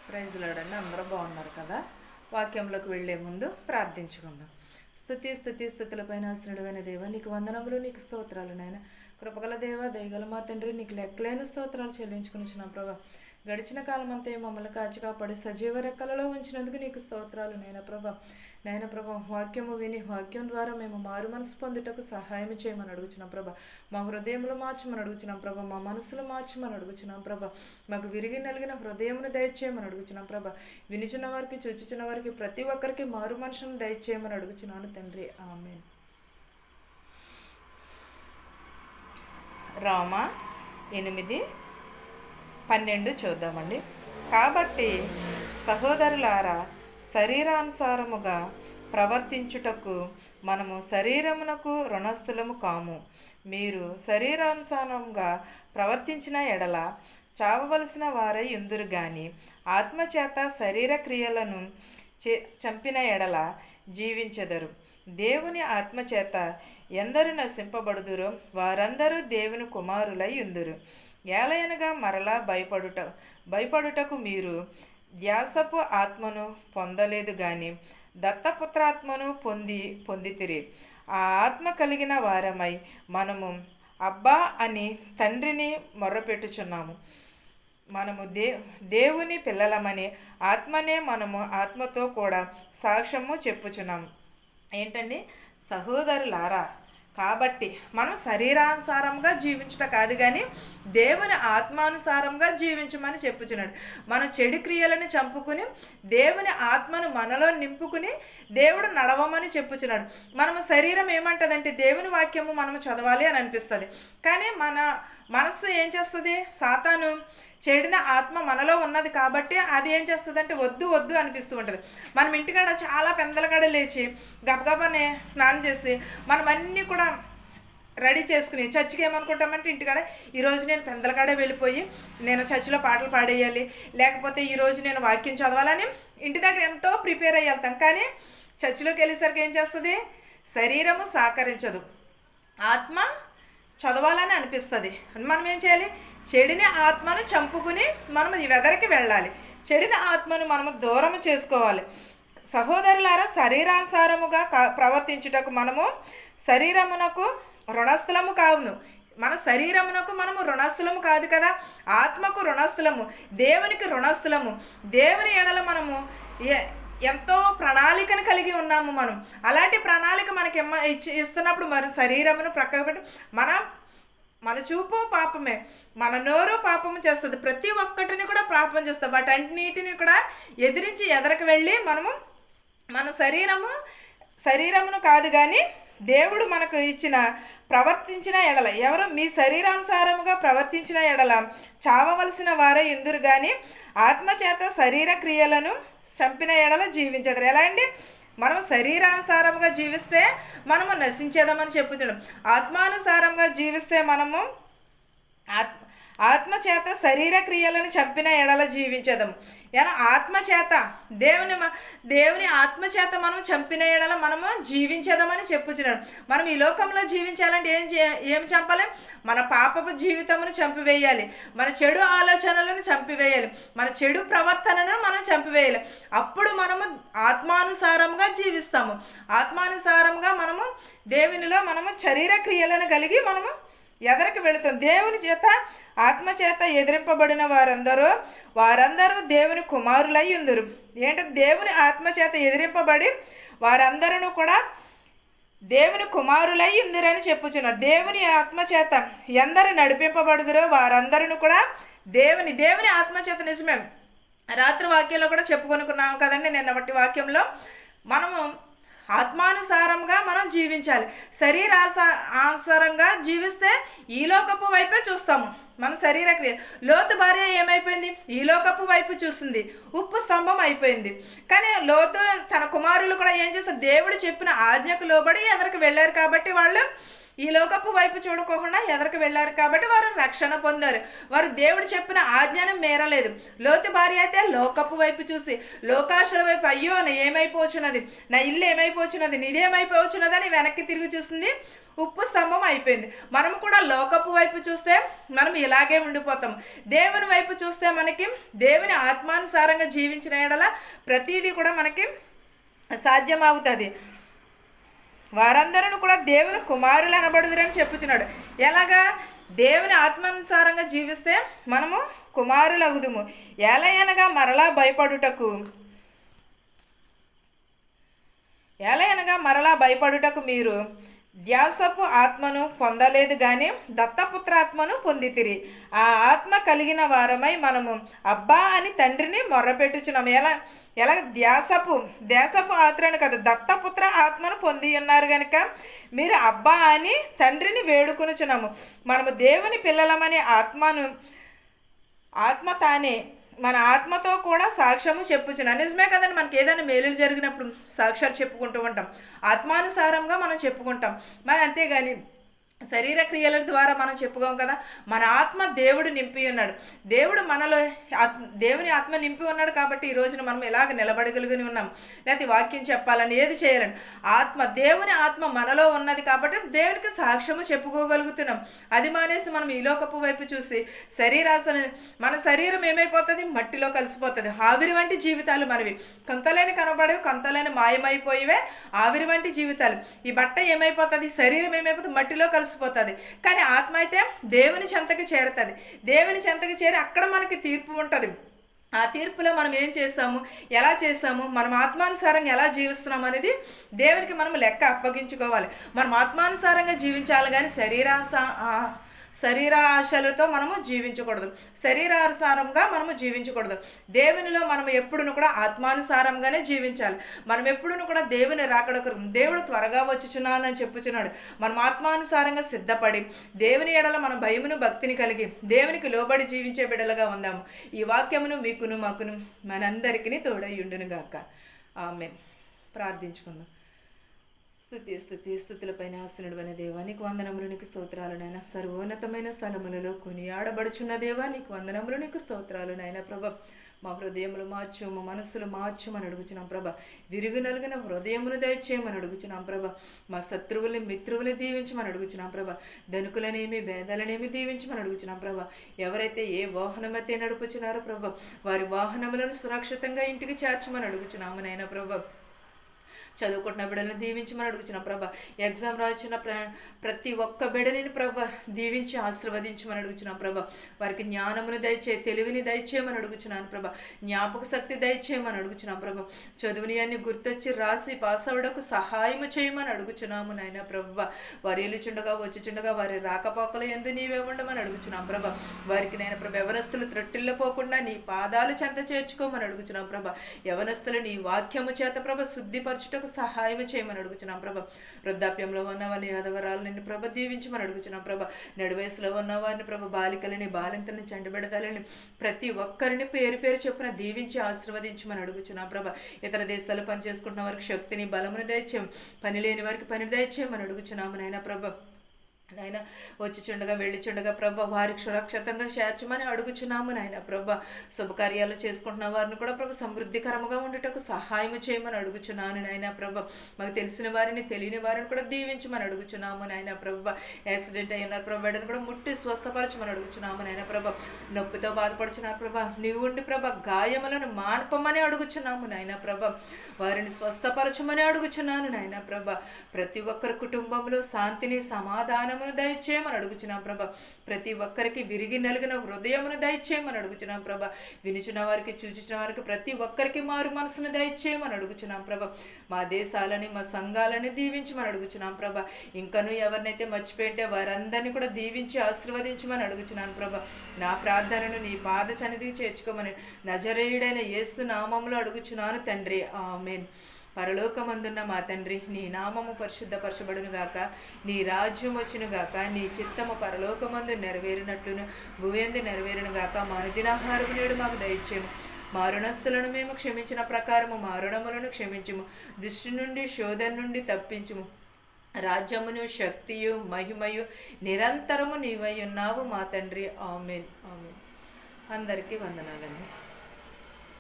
Praise lord. అందరూ బాగున్నారు కదా? వాక్యంలోకి వెళ్లే ముందు ప్రార్థించుకుందాం. స్తుతులపైన ఆశ్రయుడైన దేవ, నీకు వందనములు, నీకు స్తోత్రాలు నాయన. కృపగల దేవ, దయగల మా తండ్రి, నీకు లెక్కలేని స్తోత్రాలు చెల్లించుకునిచున్నాం ప్రభా. గడిచిన కాలం అంతా మమ్మల్ని కాచి కాపాడి సజీవ రెక్కలలో ఉంచినందుకు నీకు స్తోత్రాలు నాయన ప్రభా. వాక్యము విని వాక్యం ద్వారా మేము మారు మనసు పొందుటకు సహాయం చేయమని అడుగుచున్నాం ప్రభా. మా హృదయములు మార్చమని అడుగుచున్నాం ప్రభా. మా మనసులు మార్చమని అడుగుచున్నాం ప్రభా. మాకు విరిగి నలిగిన హృదయమును దయచేయమని అడుగుచున్నాం ప్రభా. వినిచున్న వారికి, చూచుచున్న వారికి, ప్రతి ఒక్కరికి మారు మనసును దయచేయమని అడుగుచున్నాను తండ్రి. ఆమేన్. రామా 8:12 చూద్దామండి. కాబట్టి సహోదరులారా, శరీరానుసారముగా ప్రవర్తించుటకు మనము శరీరమునకు రుణస్థులము కాము. మీరు శరీరానుసారంగా ప్రవర్తించిన ఎడల చావవలసిన వారై ఉందురు గాని, ఆత్మచేత శరీర క్రియలను చంపిన ఎడల జీవించెదరు. దేవుని ఆత్మచేత ఎందరు నశింపబడుదురో వారందరూ దేవుని కుమారులై ఉందురు. ఏలయనగా మరలా భయపడుటకు మీరు ధ్యాసపు ఆత్మను పొందలేదు గాని దత్తపుత్రాత్మను పొందితిరి. ఆ ఆత్మ కలిగిన వారమై మనము అబ్బా అని తండ్రిని మొర్రపెట్టుచున్నాము. మనము దేవుని పిల్లలమని ఆత్మనే మనము ఆత్మతో కూడా సాక్ష్యము చెప్పుచున్నాము. ఏంటండి? సహోదరులారా, కాబట్టి మనం శరీరానుసారంగా జీవించుట కాదు కానీ దేవుని ఆత్మానుసారంగా జీవించమని చెప్పుచున్నాడు. మన చెడు క్రియలను చంపుకుని దేవుని ఆత్మను మనలో నింపుకుని దేవుడు నడవమని చెప్పుచున్నాడు. మనము శరీరం ఏమంటుందంటే దేవుని వాక్యము మనము చదవాలి అని అనిపిస్తుంది. కానీ మన మనస్సు ఏం చేస్తుంది? సాతాను చెడిన ఆత్మ మనలో ఉన్నది కాబట్టి అది ఏం చేస్తుంది అంటే వద్దు అనిపిస్తూ ఉంటుంది. మనం ఇంటికాడ చాలా పెందలకాడ లేచి గబగబానే స్నానం చేసి మనం అన్నీ కూడా రెడీ చేసుకుని చర్చికి ఏమనుకుంటామంటే ఇంటికాడ ఈరోజు నేను పెందలకాడే వెళ్ళిపోయి నేను చర్చిలో పాటలు పాడేయాలి, లేకపోతే ఈరోజు నేను వాక్యం చదవాలని ఇంటి దగ్గర ఎంతో ప్రిపేర్ అయ్యి వెళ్తాం. కానీ చర్చిలోకి వెళ్ళేసరికి ఏం చేస్తుంది? శరీరము సహకరించదు, ఆత్మ చదవాలని అనిపిస్తుంది. మనం ఏం చేయాలి? చెడిన ఆత్మను చంపుకుని మనం వెదరికి వెళ్ళాలి. చెడిన ఆత్మను మనము దూరం చేసుకోవాలి. సహోదరులారా, శరీరానుసారముగా ప్రవర్తించుటకు మనము శరీరమునకు రుణస్థులము కావును. మన శరీరమునకు మనము రుణస్థులము కాదు కదా, ఆత్మకు రుణస్థులము, దేవునికి రుణస్థులము. దేవుని ఎడల మనము ఎంతో ప్రణాళికను కలిగి ఉన్నాము. మనం అలాంటి ప్రణాళిక మనకి ఇస్తున్నప్పుడు మరి శరీరమును ప్రక్కకు పెట్టి మన చూపు పాపమే, మన నోరు పాపము చేస్తుంది. ప్రతి ఒక్కటిని కూడా పాపం చేస్తుంది. వాటన్నిటిని కూడా ఎదిరించి ఎదరకు వెళ్ళి మనము మన శరీరమును కాదు కానీ దేవుడు మనకు ఇచ్చిన ప్రవర్తించిన ఎడల, ఎవరు మీ శరీరానుసారముగా ప్రవర్తించిన ఎడల చావవలసిన వారే ఎందురు కానీ ఆత్మచేత శరీర క్రియలను చంపిన ఎడల జీవించేదారు. ఎలా అండి? మనం శరీరానుసారంగా జీవిస్తే మనము నశించేదామని చెప్పుతున్నాం. ఆత్మానుసారంగా జీవిస్తే మనము ఆత్మచేత శరీర క్రియలను చంపిన ఎడల జీవించేదాము. ఆత్మచేత దేవుని ఆత్మచేత మనం చంపిన ఎడల మనము జీవించేదామని చెప్పుచున్నాడు. మనం ఈ లోకంలో జీవించాలంటే ఏం చంపాలి? మన పాపపు జీవితమును చంపివేయాలి, మన చెడు ఆలోచనలను చంపివేయాలి, మన చెడు ప్రవర్తనను మనం చంపివేయాలి. అప్పుడు మనము ఆత్మానుసారంగా జీవిస్తాము. ఆత్మానుసారంగా మనము దేవునిలో మనము శరీర క్రియలను కలిగి మనము ఎదరికి వెళుతాం. దేవుని చేత ఆత్మచేత ఎదిరింపబడిన వారందరూ దేవుని కుమారులై ఉందరు. ఏంటంటే దేవుని ఆత్మచేత ఎదిరింపబడి వారందరూ కూడా దేవుని కుమారులై ఉందిరని చెప్పుచున్నారు. దేవుని ఆత్మచేత ఎందరు నడిపింపబడుదురో వారందరూ కూడా దేవుని ఆత్మచేత. నిజమే, రాత్రి వాక్యంలో కూడా చెప్పుకొనుకున్నాం కదండి. నిన్నటి వాక్యంలో మనము ఆత్మానుసారంగా మనం జీవించాలి. శరీరానుసారంగా జీవిస్తే ఈ లోకపు వైపే చూస్తాము. మన శరీర క్రియ. లోతు భార్య ఏమైపోయింది? ఈ లోకపు వైపు చూసింది, ఉప్పు స్తంభం అయిపోయింది. కానీ లోతు తన కుమారులు కూడా ఏం చేస్తారు? దేవుడు చెప్పిన ఆజ్ఞకు లోబడి ఎదరికి వెళ్ళారు కాబట్టి వాళ్ళు ఈ లోకపు వైపు చూడకోకుండా ఎదరికి వెళ్ళారు కాబట్టి వారు రక్షణ పొందారు. వారు దేవుడు చెప్పిన ఆజ్ఞను మేరలేదు. లోతు భార్య అయితే లోకపు వైపు చూసి లోకాశల వైపు, అయ్యో నా ఏమైపోచున్నది, నా ఇల్లు ఏమైపోచున్నది, నీదేమైపోచున్నది అని వెనక్కి తిరిగి చూసింది. ఉప్పు స్తంభం అయిపోయింది. మనం కూడా లోకపు వైపు చూస్తే మనం ఇలాగే ఉండిపోతాం. దేవుని వైపు చూస్తే మనకి దేవుని ఆత్మానుసారంగా జీవించిన యెడల ప్రతీది కూడా మనకి సాధ్యమవుతుంది. వారందరూ కూడా దేవుని కుమారులు అనబడుదురని చెప్పుచున్నాడు. ఎలాగా? దేవుని ఆత్మానుసారంగా జీవిస్తే మనము కుమారులగుదుము. ఎలయనగా మరలా భయపడుటకు మీరు ధ్యాసపు ఆత్మను పొందలేదు కానీ దత్తపుత్ర ఆత్మను పొందితిరి. ఆ ఆత్మ కలిగిన వారమై మనము అబ్బా అని తండ్రిని మొర్రపెట్టుచున్నాము. ఎలా ధ్యాసపు ఆత్మను కదా, దత్తపుత్ర ఆత్మను పొంది ఉన్నారు కనుక మీరు అబ్బా అని తండ్రిని వేడుకొనుచున్నాము. మనము దేవుని పిల్లలమనే ఆత్మ తానే మన ఆత్మతో కూడా సాక్ష్యము చెప్పుచున్నాం. నిజమే కదండి, మనకి ఏదైనా మేలులు జరిగినప్పుడు సాక్ష్యాలు చెప్పుకుంటూ ఉంటాం, ఆత్మానుసారంగా మనం చెప్పుకుంటాం. మరి అంతేగాని శరీర క్రియల ద్వారా మనం చెప్పుకోం కదా. మన ఆత్మ దేవుడు నింపి ఉన్నాడు. దేవుడు మనలో దేవుని ఆత్మ నింపి ఉన్నాడు కాబట్టి ఈ రోజున మనం ఎలాగ నిలబడగలిగి ఉన్నాం, లేకపోతే వాక్యం చెప్పాలని ఏది చేయాలని దేవుని ఆత్మ మనలో ఉన్నది కాబట్టి దేవునికి సాక్ష్యము చెప్పుకోగలుగుతున్నాం. అది మానేసి మనం ఈ లోకపు వైపు చూసి మన శరీరం ఏమైపోతుంది, మట్టిలో కలిసిపోతుంది. ఆవిరి వంటి జీవితాలు మనవి, కొంతలేని కనబడేవి, కొంతలేని మాయమైపోయేవే ఆవిరి వంటి జీవితాలు. ఈ బట్ట ఏమైపోతుంది, శరీరం ఏమైపోతుంది, మట్టిలో కలిసిపోతుంది. కానీ ఆత్మ అయితే దేవుని చెంతకి చేరుతుంది. దేవుని చెంతకి చేరి అక్కడ మనకి తీర్పు ఉంటుంది. ఆ తీర్పులో మనం ఏం చేస్తాము, ఎలా చేస్తాము, మనం ఆత్మానుసారంగా ఎలా జీవిస్తున్నాం అనేది దేవునికి మనం లెక్క అప్పగించుకోవాలి. మనం ఆత్మానుసారంగా జీవించాలి కానీ శరీర ఆశలతో మనము జీవించకూడదు, శరీరానుసారంగా మనము జీవించకూడదు. దేవునిలో మనం ఎప్పుడును కూడా ఆత్మానుసారంగానే జీవించాలి. మనం ఎప్పుడును కూడా దేవుని రాకడకు దేవుడు త్వరగా వచ్చుచున్నానని చెప్పుచున్నాడు. మనం ఆత్మానుసారంగా సిద్ధపడి దేవుని ఎడల మన భయమును భక్తిని కలిగి దేవునికి లోబడి జీవించే బిడ్డలుగా ఉందాము. ఈ వాక్యమును మీకును మాకును మనందరికీ తోడయ్యుండును గాక. ఆమేన్. ప్రార్థించుకుందాం. స్తుతులపైన ఆసనుడు అనే దేవా, నీకు వందనములు, నీకు స్తోత్రాలు నాయన. సర్వోన్నతమైన స్థలములలో కొనియాడబడుచున్న దేవా, నీకు వందనములు, నీకు స్తోత్రాలు నాయన. ప్రభ, మా హృదయములు మార్చు, మా మనస్సులు మార్చుమని అడుగుచున్నాం ప్రభ. విరుగు నలుగున హృదయమును దయచేయమని అడుగుచున్నాం ప్రభ. మా శత్రువుల్ని మిత్రువులు దీవించమని అడుగుచున్నాం ప్రభ. ధనుకులనేమి భేదాలనేమి దీవించమని అడుగుచున్నాం ప్రభ. ఎవరైతే ఏ వాహనమైతే నడుపుచున్నారో ప్రభ, వారి వాహనములను సురక్షితంగా ఇంటికి చేర్చమని అడుగుచున్నాము నాయన ప్రభ. చదువుకుంటున్న బిడ్డలను దీవించమని అడుగుచున్నాం ప్రభ. ఎగ్జామ్ రాసిన ప్రతి ఒక్క బిడ్డని ప్రభ దీవించి ఆశీర్వదించమని అడుగుచున్నాం ప్రభ. వారికి జ్ఞానమును తెలివిని దయచేయమని అడుగుచున్నాను ప్రభ. జ్ఞాపక శక్తి దయచేయమని అడుగుచున్నాం ప్రభ. చదువుని అన్ని గుర్తొచ్చి రాసి పాస్ అవ్వడకు సహాయము చేయమని అడుగుచున్నాము నాయన ప్రభ. వారు ఏలుచుండగా వచ్చుచుండగా వారి రాకపోకలు ఎందు నీవే ఉండమని అడుగుచున్నాం ప్రభ. వారికి నేను ప్రభ యవనస్తులు త్రొట్టిల్లిపోకుండా నీ పాదాలు చెంత చేర్చుకోమని అడుగుచున్నాం ప్రభ. యవనస్తులు నీ వాక్యము చేత ప్రభ శుద్ధిపరచుటకు సహాయం చేయమని అడుగుచున్నాం ప్రభ. వృద్ధాప్యంలో ఉన్నవారిని ఆదవరాలని ప్రభ దీవించమని అడుగుచున్నాం ప్రభ. నడు వయసులో ఉన్నవారిని ప్రభ, బాలికలని బాలింతలని చండబెడతాలని ప్రతి ఒక్కరిని పేరు పేరు చొప్పున దీవించి ఆశీర్వదించమని అడుగుచున్నాం ప్రభ. ఇతర దేశాల్లో పనిచేసుకుంటున్న వారికి శక్తిని బలమును దయచేయం, పని లేని వారికి పని దయచేయమని అడుగుచున్నాము నాయన ప్రభ. నాయన వచ్చిచుండగా వెళ్ళిచుండగా ప్రభ వారికి సురక్షితంగా చేర్చమని అడుగుచున్నాము నాయన ప్రభ. శుభకార్యాలు చేసుకుంటున్న వారిని కూడా ప్రభ సమృద్ధికరముగా ఉండటకు సహాయము చేయమని అడుగుచున్నాను నాయన ప్రభ. మాకు తెలిసిన వారిని తెలియని వారిని కూడా దీవించమని అడుగుచున్నాము నాయన ప్రభ. యాక్సిడెంట్ అయిన ప్రభని కూడా ముట్టి స్వస్థపరచమని అడుగుచున్నాము నాయన ప్రభ. నొప్పితో బాధపడుచున్నారు ప్రభ, నీవు ఉండి ప్రభ గాయములను మాన్పమని అడుగుచున్నాము నాయన ప్రభ. వారిని స్వస్థపరచమని అడుగుచున్నాను నాయన ప్రభ. ప్రతి ఒక్కరి కుటుంబంలో శాంతిని సమాధానమును దయచేయమని అడుగుచున్నాం ప్రభ. ప్రతి ఒక్కరికి విరిగి నలిగిన హృదయమును దయచేయమని అడుగుచున్నాం ప్రభ. వినిచిన వారికి చూచిన వారికి ప్రతి ఒక్కరికి మారు మనసును దయచేయమని అడుగుచున్నాం ప్రభ. మా దేశాలని మా సంఘాలని దీవించమని అడుగుచున్నాం ప్రభ. ఇంకనూ ఎవరినైతే మర్చిపోయింటే వారందరినీ కూడా దీవించి ఆశీర్వదించమని అడుగుచున్నాను ప్రభ. నా ప్రార్థనను నీ పాద సన్నిధికి చేర్చుకోమని నజరేయుడైన యేసు నామములో అడుగుచున్నాను తండ్రి. ఆమేన్. పరలోకమందున్న మా తండ్రి, నీ నామము పరిశుద్ధపరచబడును గాక, నీ రాజ్యం వచ్చును గాక, నీ చిత్తము పరలోకమందు నెరవేరినట్లును భూయందు నెరవేరును గాక. మా అనుదినాహారము నేడు మాకు దయచేయము. మా రుణస్థులను మేము క్షమించిన ప్రకారము మా రుణములను క్షమించుము. దుష్టి నుండి శోధన నుండి తప్పించుము. రాజ్యమును, శక్తియు, మహిమయు నిరంతరము నీవై ఉన్నావు మా తండ్రి. ఆమెన్. ఆమెన్. అందరికీ వందనాలండి.